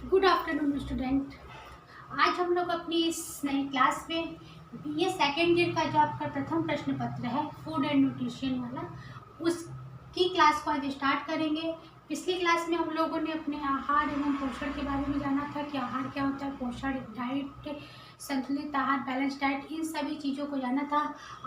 Good afternoon student. आज हम लोग अपनी इस नई क्लास में ये सेकेंड ईयर का जो आपका प्रथम प्रश्न पत्र है फूड एंड न्यूट्रिशन वाला, उसकी क्लास को आज स्टार्ट करेंगे। पिछली क्लास में हम लोगों ने अपने आहार एवं पोषण के बारे में जाना था कि आहार क्या होता है, पोषण, डाइट, संतुलित आहार, बैलेंस डाइट, इन सभी चीज़ों को जाना था।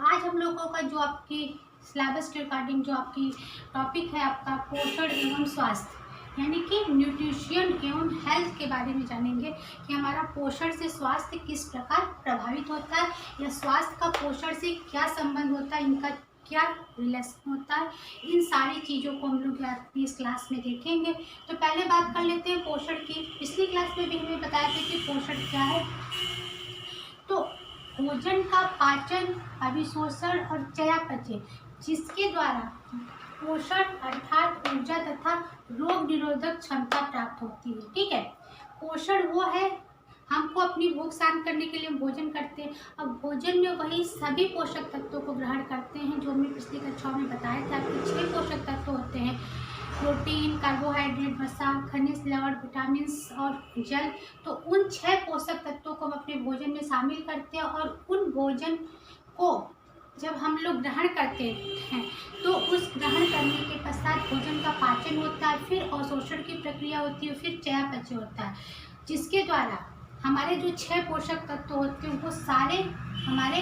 आज हम लोगों का जो आपकी सिलेबस के अकॉर्डिंग जो आपकी टॉपिक है आपका पोषण एवं स्वास्थ्य, यानी कि न्यूट्रिशन एवं हेल्थ के बारे में जानेंगे कि हमारा पोषण से स्वास्थ्य किस प्रकार प्रभावित होता है या स्वास्थ्य का पोषण से क्या संबंध होता है, इनका क्या रिलेशन होता है। इन सारी चीज़ों को हम लोग अपनी इस क्लास में देखेंगे। तो पहले बात कर लेते हैं पोषण की। पिछली क्लास में भी हमें बताया था कि पोषण क्या है। तो भोजन का पाचन, अभिशोषण और चयापचय, जिसके द्वारा पोषण अर्थात ऊर्जा तथा रोग निरोधक क्षमता प्राप्त होती है। ठीक है, पोषण वो है, हमको अपनी भूख शांत करने के लिए हम भोजन करते हैं। अब भोजन में वही सभी पोषक तत्वों को ग्रहण करते हैं जो हमने पिछली कक्षाओं में बताया था। आपके 6 पोषक तत्व होते हैं: प्रोटीन, कार्बोहाइड्रेट, वसा, खनिज, लवण, विटामिन और जल। तो उन 6 पोषक तत्वों को हम अपने भोजन में शामिल करते हैं और उन भोजन को जब हम लोग ग्रहण करते हैं तो उस ग्रहण करने के पश्चात भोजन का पाचन होता है, फिर अवशोषण की प्रक्रिया होती है, फिर चयापचय होता है, जिसके द्वारा हमारे जो 6 पोषक तत्व होते हैं वो सारे हमारे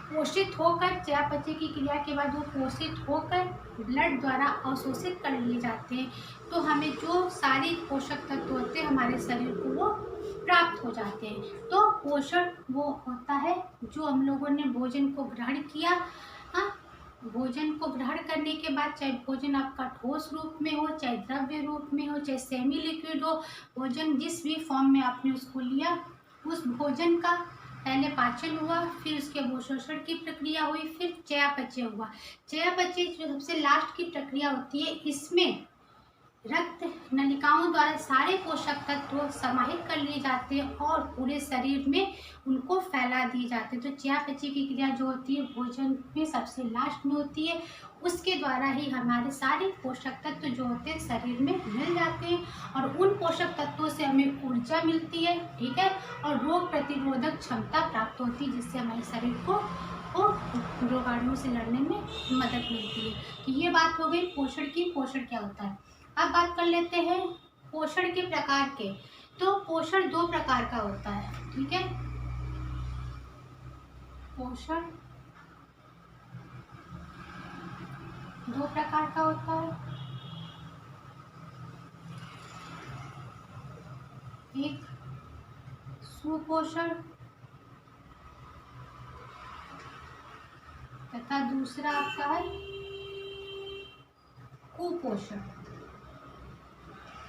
पोषित होकर चयापचय की क्रिया के बाद वो पोषित होकर ब्लड द्वारा अवशोषित कर लिए जाते हैं। तो हमें जो सारे पोषक तत्व होते हैं हमारे शरीर को वो प्राप्त हो जाते हैं। तो पोषण वो होता है जो हम लोगों ने भोजन को ग्रहण किया। हाँ, भोजन को ग्रहण करने के बाद चाहे भोजन आपका ठोस रूप में हो, चाहे द्रव्य रूप में हो, चाहे सेमी लिक्विड हो, भोजन जिस भी फॉर्म में आपने उसको लिया, उस भोजन का पहले पाचन हुआ, फिर उसके अवशोषण की प्रक्रिया हुई, फिर चयापचय हुआ। चयापचय जो सबसे लास्ट की प्रक्रिया होती है, इसमें रक्त नलिकाओं द्वारा सारे पोषक तत्व समाहित कर लिए जाते हैं और पूरे शरीर में उनको फैला दिए जाते हैं। तो चयापचय की क्रिया जो होती है भोजन में सबसे लास्ट में होती है, उसके द्वारा ही हमारे सारे पोषक तत्व जो होते हैं शरीर में मिल जाते हैं और उन पोषक तत्वों से हमें ऊर्जा मिलती है। ठीक है, और रोग प्रतिरोधक क्षमता प्राप्त होती है, जिससे हमारे शरीर को रोगाणुओं से लड़ने में मदद मिलती है। तो ये बात हो गई पोषण की, पोषण क्या होता है। अब बात कर लेते हैं पोषण के प्रकार के। तो पोषण 2 प्रकार का होता है। ठीक है, पोषण 2 प्रकार का होता है। एक सुपोषण तथा दूसरा आपका है कुपोषण।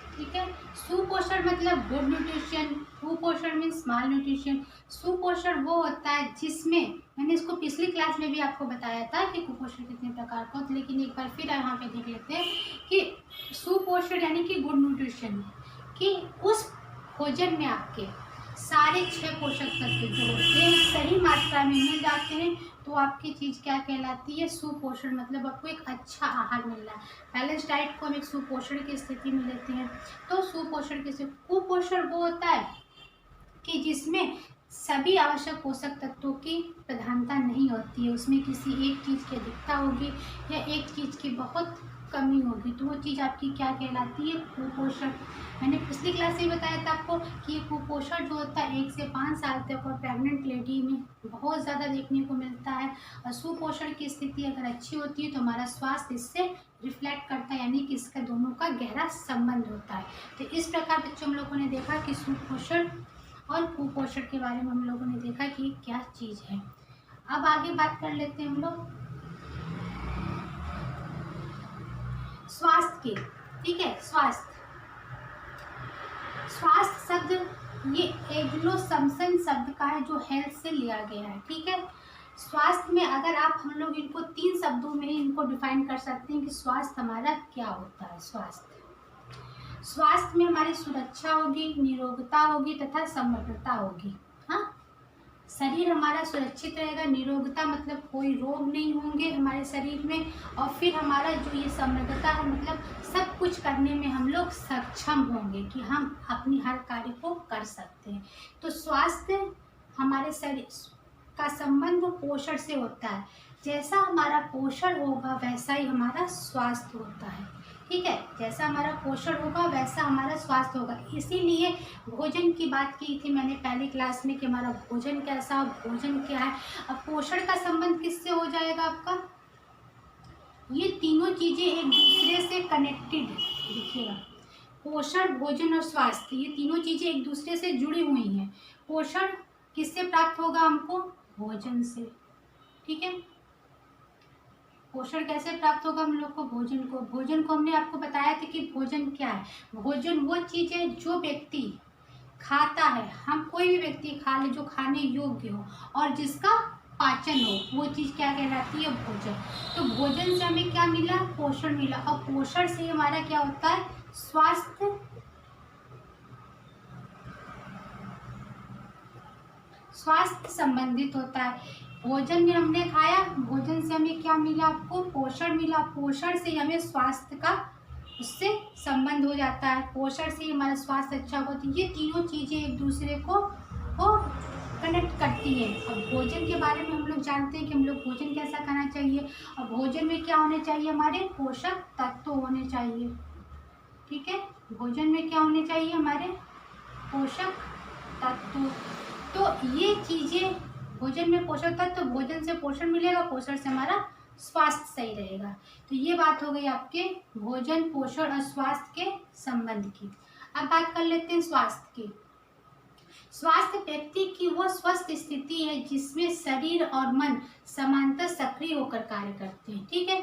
ठीक है, सुपोषण मतलब गुड न्यूट्रिशन, कुपोषण मीन्स माल न्यूट्रिशन। सुपोषण वो होता है जिसमें, मैंने इसको पिछली क्लास में भी आपको बताया था कि कुपोषण कितने प्रकार का होता है, लेकिन एक बार फिर यहाँ पे देख लेते हैं कि सुपोषण यानी कि गुड न्यूट्रिशन, कि उस भोजन में आपके सारे 6 पोषक तत्व जो होते हैं सही मात्रा में मिल जाते हैं, तो आपकी चीज़ क्या कहलाती है, सुपोषण। मतलब आपको एक अच्छा आहार मिल रहा है। बैलेंस डाइट को हम एक सुपोषण की स्थिति में लेते हैं। तो सुपोषण के से कुपोषण वो होता है कि जिसमें सभी आवश्यक पोषक तत्वों की प्रधानता नहीं होती है, उसमें किसी एक चीज़ की अधिकता होगी या एक चीज़ की बहुत कमी होगी, तो वो चीज़ आपकी क्या कहलाती है, कुपोषण। मैंने पिछली क्लास में बताया था आपको कि ये कुपोषण जो होता है 1 से 5 साल तक और प्रेग्नेंट लेडी में बहुत ज़्यादा देखने को मिलता है। और सुपोषण की स्थिति अगर अच्छी होती है तो हमारा स्वास्थ्य इससे रिफ्लेक्ट करता है, यानी कि इसका दोनों का गहरा संबंध होता है। तो इस प्रकार बच्चों हम लोगों ने देखा कि सुपोषण और कुपोषण के बारे में हम लोगों ने देखा कि क्या चीज़ है। अब आगे बात कर लेते हैं हम लोग स्वास्थ्य की। ठीक है, स्वास्थ्य शब्द ये एंग्लो सैक्सन शब्द का है जो हेल्थ से लिया गया है। ठीक है, स्वास्थ्य में अगर आप हम लोग इनको 3 शब्दों में ही इनको डिफाइन कर सकते हैं कि स्वास्थ्य हमारा क्या होता है। स्वास्थ्य में हमारी सुरक्षा होगी, निरोगता होगी तथा समग्रता होगी। हाँ, शरीर हमारा सुरक्षित रहेगा, निरोगता मतलब कोई रोग नहीं होंगे हमारे शरीर में, और फिर हमारा जो ये समृद्धता है मतलब सब कुछ करने में हम लोग सक्षम होंगे कि हम अपनी हर कार्य को कर सकते हैं। तो स्वास्थ्य हमारे शरीर का संबंध पोषण से होता है। जैसा हमारा पोषण होगा वैसा ही हमारा स्वास्थ्य होता है। ठीक है, जैसा हमारा पोषण होगा वैसा हमारा स्वास्थ्य होगा। इसीलिए भोजन की बात की थी मैंने पहली क्लास में कि हमारा भोजन कैसा, भोजन क्या है। अब पोषण का संबंध किससे हो जाएगा आपका, ये तीनों चीजें एक दूसरे से कनेक्टेड है। देखिएगा, पोषण, भोजन और स्वास्थ्य, ये तीनों चीजें एक दूसरे से जुड़ी हुई हैं। पोषण किससे प्राप्त होगा हमको, भोजन से। ठीक है, पोषण कैसे प्राप्त होगा हम लोग को, भोजन को हमने आपको बताया था कि भोजन क्या है। भोजन वो चीज है जो व्यक्ति खाता है, हम कोई भी व्यक्ति खा ले जो खाने योग्य हो और जिसका पाचन हो, वो चीज क्या कहलाती है, भोजन। तो भोजन से हमें क्या मिला, पोषण मिला, और पोषण से हमारा क्या होता है, स्वास्थ्य संबंधित होता है। भोजन में हमने खाया, भोजन से हमें क्या मिला, आपको पोषण मिला, पोषण से हमें स्वास्थ्य का उससे संबंध हो जाता है, पोषण से हमारा स्वास्थ्य अच्छा होगा। तो ये तीनों चीजें एक दूसरे को कनेक्ट करती है। अब भोजन के बारे में हम लोग जानते हैं कि हम लोग भोजन कैसा करना चाहिए, और भोजन में क्या होने चाहिए, हमारे पोषक तत्व होने चाहिए। ठीक है, भोजन में क्या होने चाहिए, हमारे पोषक तत्व। तो ये चीजें, भोजन में पोषक तत्व, तो भोजन से पोषण मिलेगा, पोषण से हमारा स्वास्थ्य सही रहेगा। तो ये बात हो गई आपके भोजन, पोषण और स्वास्थ्य के संबंध की। अब बात कर लेते हैं स्वास्थ्य की। स्वास्थ्य व्यक्ति की वो स्वस्थ स्थिति है जिसमें शरीर और मन समांतर सक्रिय होकर कार्य करते हैं। ठीक है,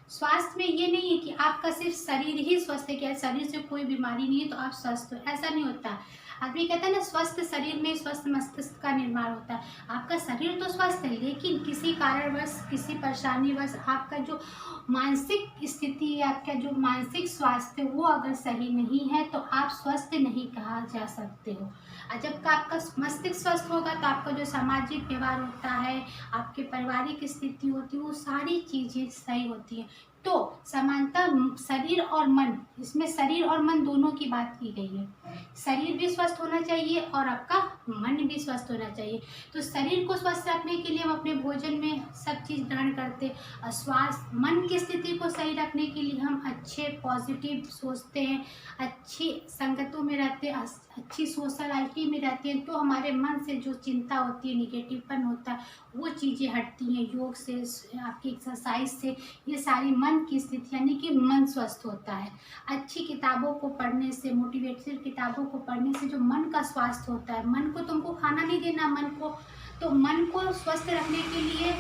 स्वास्थ्य में ये नहीं है कि आपका सिर्फ शरीर ही स्वस्थ है, क्या शरीर से कोई बीमारी नहीं है तो आप स्वस्थ हो, ऐसा नहीं होता। आदमी कहता है ना, स्वस्थ शरीर में स्वस्थ मस्तिष्क का निर्माण होता है। आपका शरीर तो स्वस्थ है, लेकिन किसी कारणवश, किसी परेशानीवश आपका जो मानसिक स्थिति है, आपका जो मानसिक स्वास्थ्य है वो अगर सही नहीं है तो आप स्वस्थ नहीं कहा जा सकते हो। और जब आपका मस्तिष्क स्वस्थ होगा तो आपका जो सामाजिक व्यवहार होता है, आपके पारिवारिक स्थिति होती है, वो सारी चीज़ें सही होती हैं। तो समानता शरीर और मन, इसमें शरीर और मन दोनों की बात की गई है। शरीर भी स्वस्थ होना चाहिए और आपका मन भी स्वस्थ होना चाहिए। तो शरीर को स्वस्थ रखने के लिए हम अपने भोजन में सब चीज़ ग्रहण करते हैं, और स्वास्थ्य, मन की स्थिति को सही रखने के लिए हम अच्छे पॉजिटिव सोचते हैं, अच्छी संगतों में रहते हैं, अच्छी सोशलाइटी में रहते हैं। तो हमारे मन से जो चिंता होती है, निगेटिवपन होता है, वो चीज़ें हटती हैं। योग से, आपकी एक्सरसाइज से, ये सारी मन की स्थिति यानी कि मन स्वस्थ होता है। अच्छी किताबों को पढ़ने से, मोटिवेशनल किताबों को पढ़ने से जो मन का स्वास्थ्य होता है, मन को तुमको खाना नहीं देना, मन को, तो मन को स्वस्थ रखने के लिए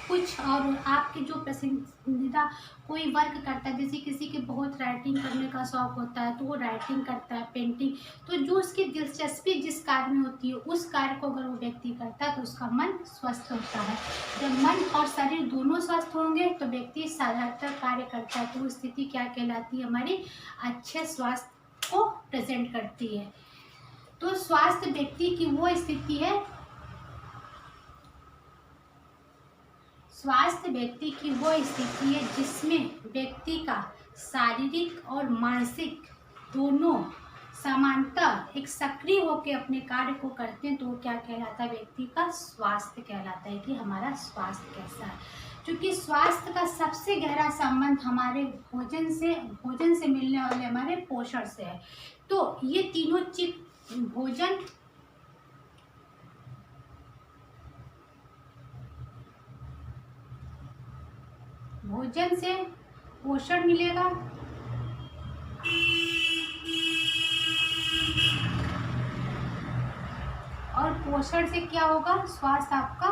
कुछ, और आपके जो पसंदीदा कोई वर्क करता है, जैसे किसी के बहुत राइटिंग करने का शौक होता है तो वो राइटिंग करता है, पेंटिंग, तो जो उसकी दिलचस्पी जिस कार्य में होती है उस कार्य को अगर वो व्यक्ति करता है तो उसका मन स्वस्थ होता है। जब मन और शरीर दोनों स्वस्थ होंगे तो व्यक्ति साधारणतः कार्य करता है, तो वो स्थिति क्या कहलाती है, हमारी अच्छे स्वास्थ्य को प्रेजेंट करती है। तो स्वास्थ्य व्यक्ति की वो स्थिति है, स्वास्थ्य व्यक्ति की वो स्थिति है जिसमें व्यक्ति का शारीरिक और मानसिक दोनों समानता एक सक्रिय होकर अपने कार्य को करते हैं, तो क्या कहलाता है, व्यक्ति का स्वास्थ्य कहलाता है कि हमारा स्वास्थ्य कैसा है। क्योंकि स्वास्थ्य का सबसे गहरा संबंध हमारे भोजन से मिलने वाले हमारे पोषण से है। तो ये तीनों चीज, भोजन से पोषण मिलेगा, और पोषण से क्या होगा, स्वास्थ्य आपका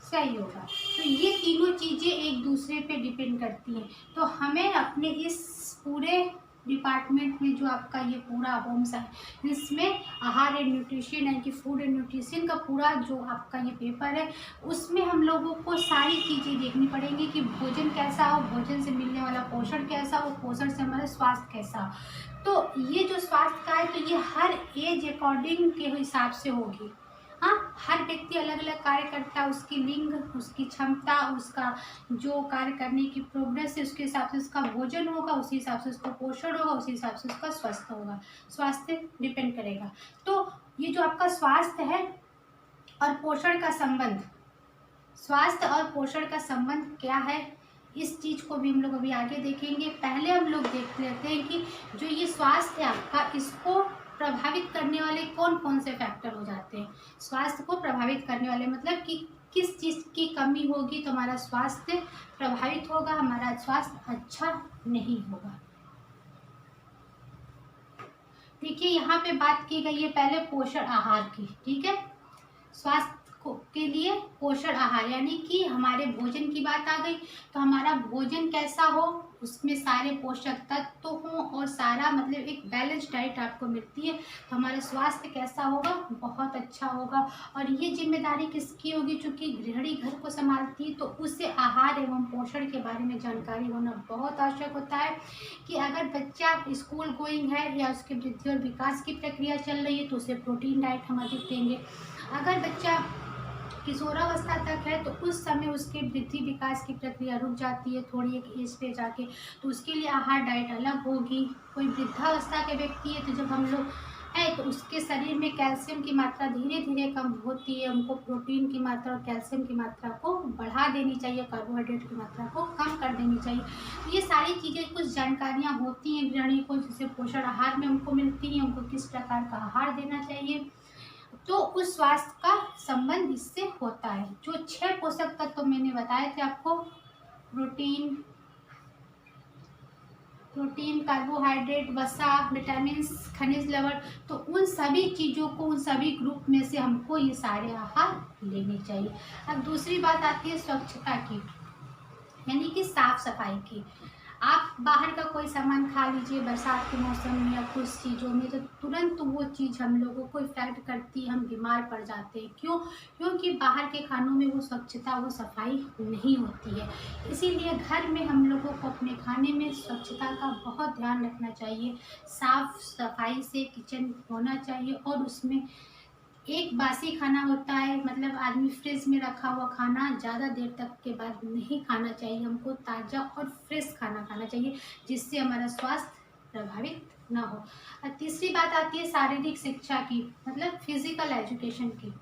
सही होगा। तो ये तीनों चीजें एक दूसरे पे डिपेंड करती हैं। तो हमें अपने इस पूरे डिपार्टमेंट में जो आपका ये पूरा होम साइंस, इसमें आहार एंड न्यूट्रिशन यानी कि फूड एंड न्यूट्रिशन का पूरा जो आपका ये पेपर है, उसमें हम लोगों को सारी चीज़ें देखनी पड़ेंगी कि भोजन कैसा हो, भोजन से मिलने वाला पोषण कैसा हो, पोषण से हमारा स्वास्थ्य कैसा हो। तो ये जो स्वास्थ्य का है तो ये हर एज अकॉर्डिंग के हिसाब से होगी। हाँ, हर व्यक्ति अलग अलग कार्य करता है, उसकी लिंग, उसकी क्षमता, उसका जो कार्य करने की प्रोग्रेस है, उसके हिसाब से उसका भोजन होगा, उसी हिसाब से उसका पोषण होगा, उसी हिसाब से उसका स्वास्थ्य होगा, स्वास्थ्य डिपेंड करेगा। तो ये जो आपका स्वास्थ्य है और पोषण का संबंध, स्वास्थ्य और पोषण का संबंध क्या है, इस चीज़ को भी हम लोग अभी आगे देखेंगे। पहले हम लोग देख लेते हैं कि जो ये स्वास्थ्य है आपका, इसको प्रभावित करने वाले कौन कौन से फैक्टर हो जाते हैं। स्वास्थ्य को प्रभावित करने वाले मतलब कि किस चीज़ की कमी होगी तो हमारा स्वास्थ्य प्रभावित होगा, हमारा स्वास्थ्य अच्छा नहीं होगा। देखिए यहाँ पे बात की गई है पहले पोषण आहार की, ठीक है। स्वास्थ्य के लिए पोषण आहार यानी कि हमारे भोजन की बात आ गई, तो हमारा भोजन कैसा हो, उसमें सारे पोषक तत्व हों और सारा मतलब एक बैलेंस डाइट आपको मिलती है, तो हमारा स्वास्थ्य कैसा होगा, बहुत अच्छा होगा। और ये जिम्मेदारी किसकी होगी, चूँकि गृहिणी घर को संभालती है, तो उसे आहार एवं पोषण के बारे में जानकारी होना बहुत आवश्यक होता है कि अगर बच्चा स्कूल गोइंग है या उसके वृद्धि और विकास की प्रक्रिया चल रही है तो उसे प्रोटीन डाइट हम अधिक देंगे। अगर बच्चा किशोरावस्था तक है तो उस समय उसके वृद्धि विकास की प्रक्रिया रुक जाती है थोड़ी एक एज पे जाके, तो उसके लिए आहार डाइट अलग होगी। कोई वृद्धावस्था के व्यक्ति है तो जब हम लोग है तो उसके शरीर में कैल्शियम की मात्रा धीरे धीरे कम होती है, हमको प्रोटीन की मात्रा और कैल्शियम की मात्रा को बढ़ा देनी चाहिए, कार्बोहाइड्रेट की मात्रा को कम कर देनी चाहिए। तो ये सारी चीज़ें कुछ जानकारियाँ होती हैं गृहिणी को, जिससे पोषण आहार में हमको मिलती हैं, हमको किस प्रकार का आहार देना चाहिए, तो उस स्वास्थ्य का संबंध इससे होता है। जो 6 पोषक तत्व मैंने बताए थे आपको, प्रोटीन, कार्बोहाइड्रेट, वसा, विटामिन, खनिज लवण, तो उन सभी चीज़ों को, उन सभी ग्रुप में से हमको ये सारे आहार लेने चाहिए। अब दूसरी बात आती है स्वच्छता की, यानी कि साफ सफाई की। आप बाहर का कोई सामान खा लीजिए बरसात के मौसम में या कुछ चीज़ों में, तो तुरंत वो चीज़ हम लोगों को इफेक्ट करती है, हम बीमार पड़ जाते हैं। क्यों? क्योंकि बाहर के खानों में वो स्वच्छता, वो सफाई नहीं होती है। इसीलिए घर में हम लोगों को अपने खाने में स्वच्छता का बहुत ध्यान रखना चाहिए। साफ सफाई से किचन होना चाहिए और उसमें एक बासी खाना होता है, मतलब आदमी फ्रिज में रखा हुआ खाना ज़्यादा देर तक के बाद नहीं खाना चाहिए, हमको ताज़ा और फ्रेश खाना खाना चाहिए, जिससे हमारा स्वास्थ्य प्रभावित ना हो। और तीसरी बात आती है शारीरिक शिक्षा की, मतलब फिजिकल एजुकेशन की।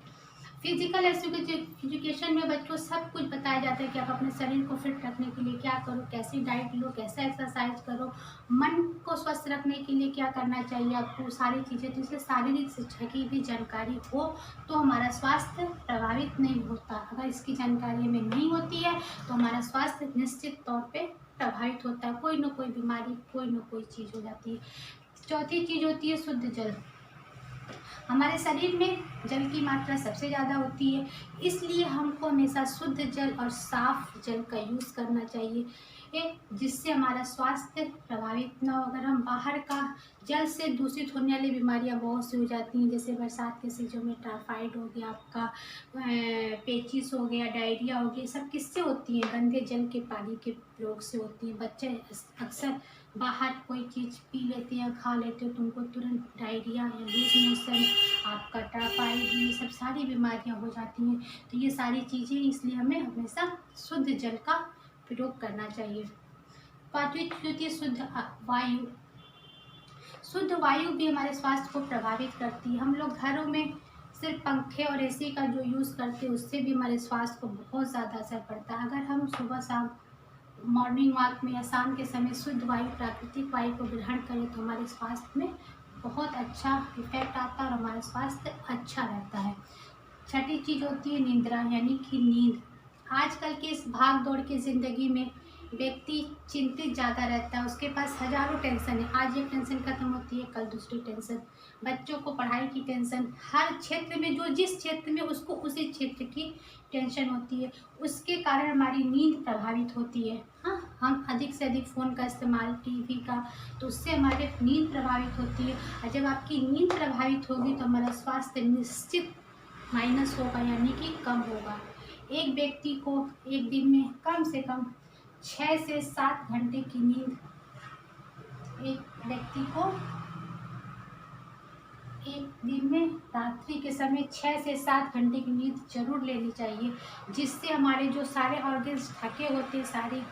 फिजिकल एजुकेशन में बच्चों सब कुछ बताया जाता है कि आप अपने शरीर को फिट रखने के लिए क्या करो, कैसी डाइट लो, कैसा एक्सरसाइज करो, मन को स्वस्थ रखने के लिए क्या करना चाहिए आपको, सारी चीज़ें। तो इसलिए शारीरिक शिक्षा की भी जानकारी हो तो हमारा स्वास्थ्य प्रभावित नहीं होता। अगर इसकी जानकारी हमें नहीं होती है तो हमारा स्वास्थ्य निश्चित तौर पर प्रभावित होता है, कोई ना कोई बीमारी, कोई ना कोई चीज़ हो जाती है। चौथी चीज़ होती है शुद्ध जल। हमारे शरीर में जल की मात्रा सबसे ज़्यादा होती है, इसलिए हमको हमेशा शुद्ध जल और साफ जल का यूज़ करना चाहिए, जिससे हमारा स्वास्थ्य प्रभावित ना हो। अगर हम बाहर का जल से दूषित होने वाली बीमारियां बहुत सी हो जाती हैं, जैसे बरसात के सीजन में टाइफाइड हो गया, आपका पेचिस हो गया, डायरिया हो गया, सब किससे होती हैं? गंदे जल के पानी के प्रयोग से होती हैं। बच्चे अक्सर बाहर कोई चीज़ पी लेते हैं, खा लेते हैं, तो उनको तुरंत डायरिया या लूज मोशन, आपका टाइफाइड, ये सब सारी बीमारियां हो जाती हैं। तो ये सारी चीज़ें, इसलिए हमें हमेशा शुद्ध जल का प्रयोग करना चाहिए। पांचवी चीज होती है शुद्ध वायु। शुद्ध वायु भी हमारे स्वास्थ्य को प्रभावित करती है। हम लोग घरों में सिर्फ पंखे और एसी का जो यूज़ करते हैं उससे भी हमारे स्वास्थ्य को बहुत ज़्यादा असर पड़ता है। अगर हम सुबह शाम मॉर्निंग वॉक में या शाम के समय शुद्ध वायु, प्राकृतिक वायु को ग्रहण करें तो हमारे स्वास्थ्य में बहुत अच्छा इफेक्ट आता है और हमारा स्वास्थ्य अच्छा रहता है। छठी चीज़ होती है निद्रा, यानी कि नींद। आजकल के इस भाग दौड़ की ज़िंदगी में व्यक्ति चिंतित ज़्यादा रहता है, उसके पास हज़ारों टेंशन है। आज एक टेंशन खत्म होती है, कल दूसरी टेंशन, बच्चों को पढ़ाई की टेंशन, हर क्षेत्र में जो जिस क्षेत्र में उसको उसी क्षेत्र की टेंशन होती है, उसके कारण हमारी नींद प्रभावित होती है। हाँ, हम अधिक से अधिक फ़ोन का इस्तेमाल, टीवी का, तो उससे हमारी नींद प्रभावित होती है। और जब आपकी नींद प्रभावित होगी तो हमारा स्वास्थ्य निश्चित माइनस होगा, यानी कि कम होगा। एक व्यक्ति को एक दिन में कम से कम 6 से 7 घंटे की नींद एक व्यक्ति को एक दिन में रात्रि के समय 6 से 7 घंटे की नींद जरूर लेनी चाहिए, जिससे हमारे जो सारे ऑर्गन्स थके होते हैं, सारी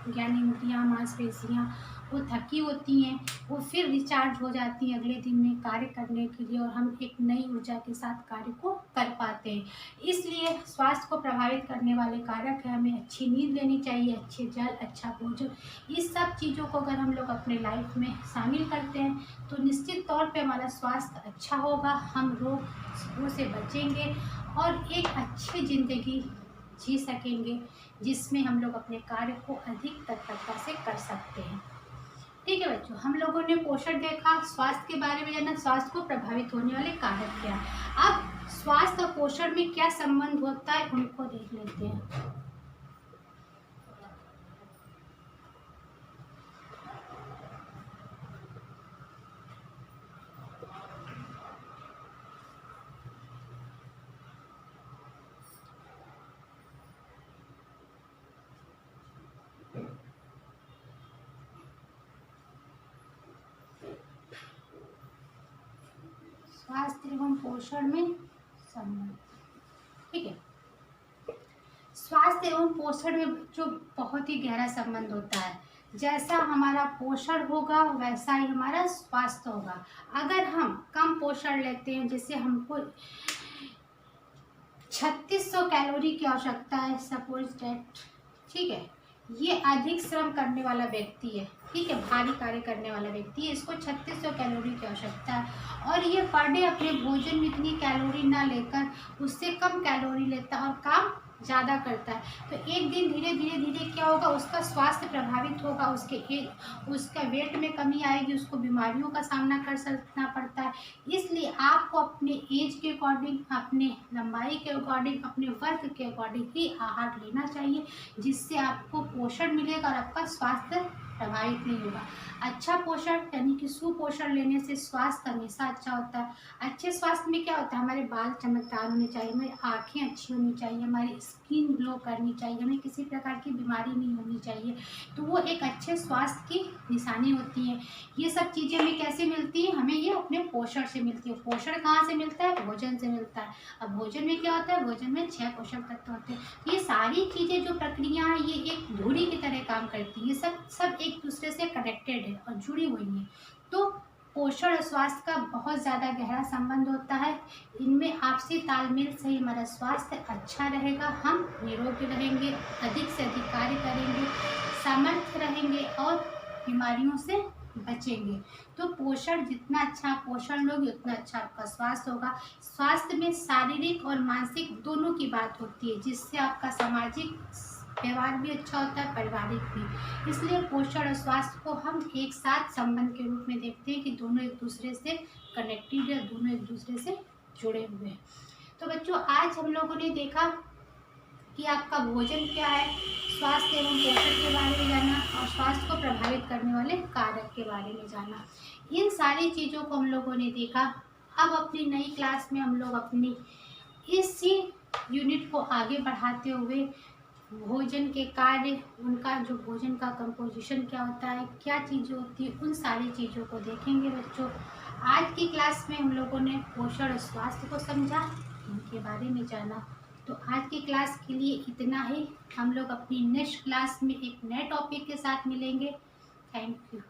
ज्ञानेंद्रियाँ, मांसपेशियाँ वो थकी होती हैं, वो फिर रिचार्ज हो जाती हैं अगले दिन में कार्य करने के लिए, और हम एक नई ऊर्जा के साथ कार्य को कर पाते हैं। इसलिए स्वास्थ्य को प्रभावित करने वाले कारक है, हमें अच्छी नींद लेनी चाहिए, अच्छे जल, अच्छा भोजन। इस सब चीज़ों को अगर हम लोग अपने लाइफ में शामिल करते हैं तो निश्चित तौर पे हमारा स्वास्थ्य अच्छा होगा, हम रोगों से बचेंगे और एक अच्छी ज़िंदगी जी सकेंगे, जिसमें हम लोग अपने कार्य को अधिक तत्परता से कर सकते हैं। ठीक है बच्चों, हम लोगों ने पोषण देखा, स्वास्थ्य के बारे में जाना, स्वास्थ्य को प्रभावित होने वाले कारक क्या है। अब स्वास्थ्य और पोषण में क्या संबंध होता है उनको देख लेते हैं। स्वास्थ्य एवं पोषण में संबंध, ठीक है। स्वास्थ्य एवं पोषण में जो बहुत ही गहरा संबंध होता है, जैसा हमारा पोषण होगा वैसा ही हमारा स्वास्थ्य होगा। अगर हम कम पोषण लेते हैं, जैसे हमको 3600 कैलोरी की आवश्यकता है, सपोज दैट, ठीक है, ये अधिक श्रम करने वाला व्यक्ति है, ठीक है, भारी कार्य करने वाला व्यक्ति है, इसको 3600 कैलोरी की आवश्यकता है, और ये पर डे अपने भोजन में इतनी कैलोरी ना लेकर उससे कम कैलोरी लेता है और काम ज़्यादा करता है, तो एक दिन धीरे धीरे क्या होगा, उसका स्वास्थ्य प्रभावित होगा, उसका वेट में कमी आएगी, उसको बीमारियों का सामना कर सकना पड़ता है। इसलिए आपको अपने एज के अकॉर्डिंग, अपने लंबाई के अकॉर्डिंग, अपने वर्ग के अकॉर्डिंग ही आहार लेना चाहिए, जिससे आपको पोषण मिलेगा और आपका स्वास्थ्य प्रभावित नहीं होगा। अच्छा पोषण यानी कि सुपोषण लेने से स्वास्थ्य हमेशा अच्छा होता है। अच्छे स्वास्थ्य में क्या होता है, हमारे बाल चमकदार होने चाहिए, हमारी आँखें अच्छी होनी चाहिए, हमारी स्किन ग्लो करनी चाहिए, हमें किसी प्रकार की बीमारी नहीं होनी चाहिए, तो वो एक अच्छे स्वास्थ्य की निशानी होती है। ये सब चीज़ें हमें कैसे मिलती हैं, हमें ये अपने पोषण से मिलती है। पोषण कहाँ से मिलता है, भोजन से मिलता है। अब भोजन में क्या होता है, भोजन में 6 पोषक तत्व होते हैं। ये सारी चीज़ें जो प्रक्रिया है ये एक धुरी की तरह काम करती है, ये सब एक दूसरे से कनेक्टेड है और जुड़ी हुई है। तो पोषण और स्वास्थ्य का बहुत ज़्यादा गहरा संबंध होता है, इनमें आपसी तालमेल से ही हमारा स्वास्थ्य अच्छा रहेगा, हम निरोगी रहेंगे, अधिक से अधिक कार्य करेंगे, सामर्थ्य रहेंगे और बीमारियों से बचेंगे। तो पोषण जितना अच्छा पोषण लोगे उतना अच्छा आपका स्वास्थ्य होगा। स्वास्थ्य में शारीरिक और मानसिक दोनों की बात होती है, जिससे आपका सामाजिक व्यवहार भी अच्छा होता है, पारिवारिक भी। इसलिए पोषण और स्वास्थ्य को हम एक साथ संबंध के रूप में देखते हैं कि दोनों एक दूसरे से कनेक्टेड है, दोनों एक दूसरे से जुड़े हुए हैं। तो बच्चों, आज हम लोगों ने देखा कि आपका भोजन क्या है, स्वास्थ्य एवं पोषण के बारे में जाना और स्वास्थ्य को प्रभावित करने वाले कारक के बारे में जाना। इन सारी चीज़ों को हम लोगों ने देखा। अब अपनी नई क्लास में हम लोग अपनी इसी यूनिट को आगे बढ़ाते हुए भोजन के कार्य, उनका जो भोजन का कंपोजिशन क्या होता है, क्या चीज़ें होती है, उन सारी चीज़ों को देखेंगे बच्चों। आज की क्लास में हम लोगों ने पोषण और स्वास्थ्य को समझा, इनके बारे में जाना। तो आज की क्लास के लिए इतना ही। हम लोग अपनी नेक्स्ट क्लास में एक नए टॉपिक के साथ मिलेंगे। Thank you.